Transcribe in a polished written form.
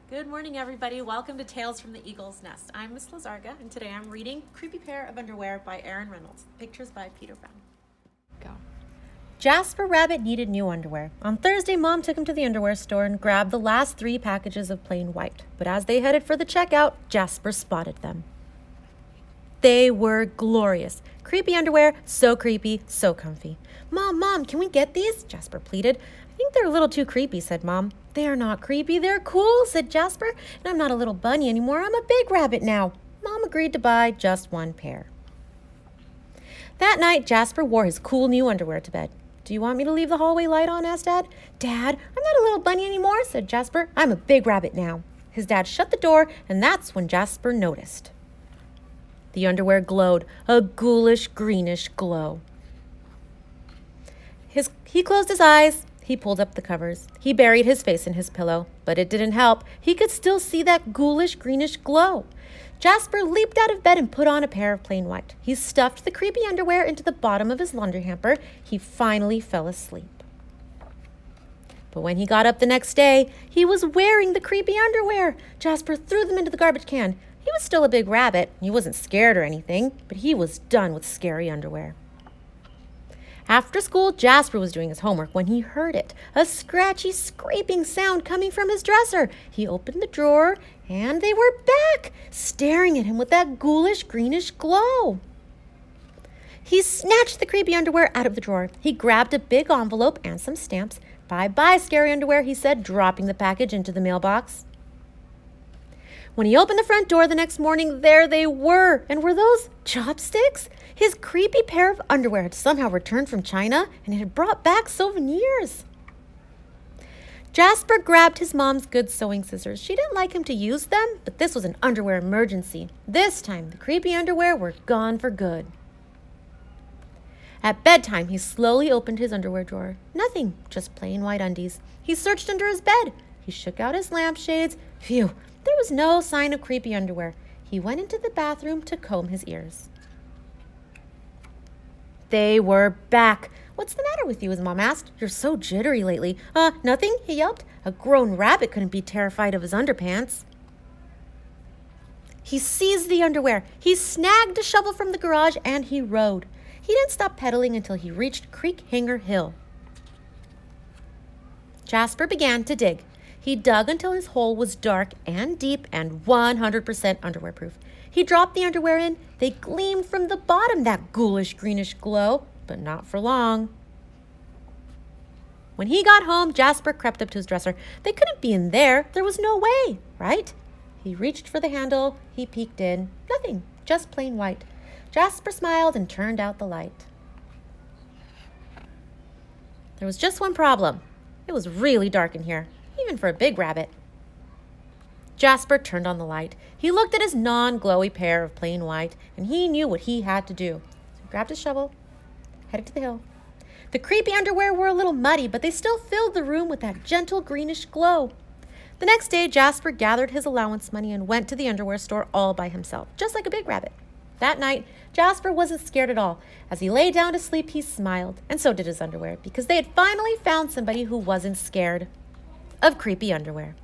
Good morning, everybody. Welcome to Tales from the Eagle's Nest. I'm Miss Lazarga, and today I'm reading Creepy Pair of Underwear by Aaron Reynolds. Pictures by Peter Brown. Go. Jasper Rabbit needed new underwear. On Thursday, Mom took him to the underwear store and grabbed the last 3 packages of plain white. But as they headed for the checkout, Jasper spotted them. They were glorious. Creepy underwear, so creepy, so comfy. Mom, can we get these? Jasper pleaded. I think they're a little too creepy, said Mom. They're not creepy, they're cool, said Jasper. And I'm not a little bunny anymore, I'm a big rabbit now. Mom agreed to buy just 1 pair. That night, Jasper wore his cool new underwear to bed. Do you want me to leave the hallway light on? Asked Dad. Dad, I'm not a little bunny anymore, said Jasper. I'm a big rabbit now. His dad shut the door, and that's when Jasper noticed. The underwear glowed, a ghoulish greenish glow. He closed his eyes. He pulled up the covers. He buried his face in his pillow, but it didn't help. He could still see that ghoulish greenish glow. Jasper leaped out of bed and put on a pair of plain white. He stuffed the creepy underwear into the bottom of his laundry hamper. He finally fell asleep. But when he got up the next day, he was wearing the creepy underwear. Jasper threw them into the garbage can. He was still a big rabbit. He wasn't scared or anything, but he was done with scary underwear. After school, Jasper was doing his homework when he heard it, a scratchy, scraping sound coming from his dresser. He opened the drawer, and they were back, staring at him with that ghoulish, greenish glow. He snatched the creepy underwear out of the drawer. He grabbed a big envelope and some stamps. Bye-bye, scary underwear, he said, dropping the package into the mailbox. When he opened the front door the next morning, there they were. And were those chopsticks? His creepy pair of underwear had somehow returned from China, and it had brought back souvenirs. Jasper grabbed his mom's good sewing scissors. She didn't like him to use them, but this was an underwear emergency. This time, the creepy underwear were gone for good. At bedtime, he slowly opened his underwear drawer. Nothing, just plain white undies. He searched under his bed. He shook out his lampshades. Phew, there was no sign of creepy underwear. He went into the bathroom to comb his ears. They were back. What's the matter with you? His mom asked. You're so jittery lately. Nothing, he yelped. A grown rabbit couldn't be terrified of his underpants. He seized the underwear. He snagged a shovel from the garage and he rode. He didn't stop pedaling until he reached Creek Hanger Hill. Jasper began to dig. He dug until his hole was dark and deep and 100% underwear proof. He dropped the underwear in. They gleamed from the bottom, that ghoulish greenish glow, but not for long. When he got home, Jasper crept up to his dresser. They couldn't be in there. There was no way, right? He reached for the handle. He peeked in. Nothing, just plain white. Jasper smiled and turned out the light. There was just one problem. It was really dark in here, even for a big rabbit. Jasper turned on the light. He looked at his non-glowy pair of plain white, and he knew what he had to do. So he grabbed his shovel, headed to the hill. The creepy underwear were a little muddy, but they still filled the room with that gentle greenish glow. The next day, Jasper gathered his allowance money and went to the underwear store all by himself, just like a big rabbit. That night, Jasper wasn't scared at all. As he lay down to sleep, he smiled, and so did his underwear, because they had finally found somebody who wasn't scared of creepy underwear.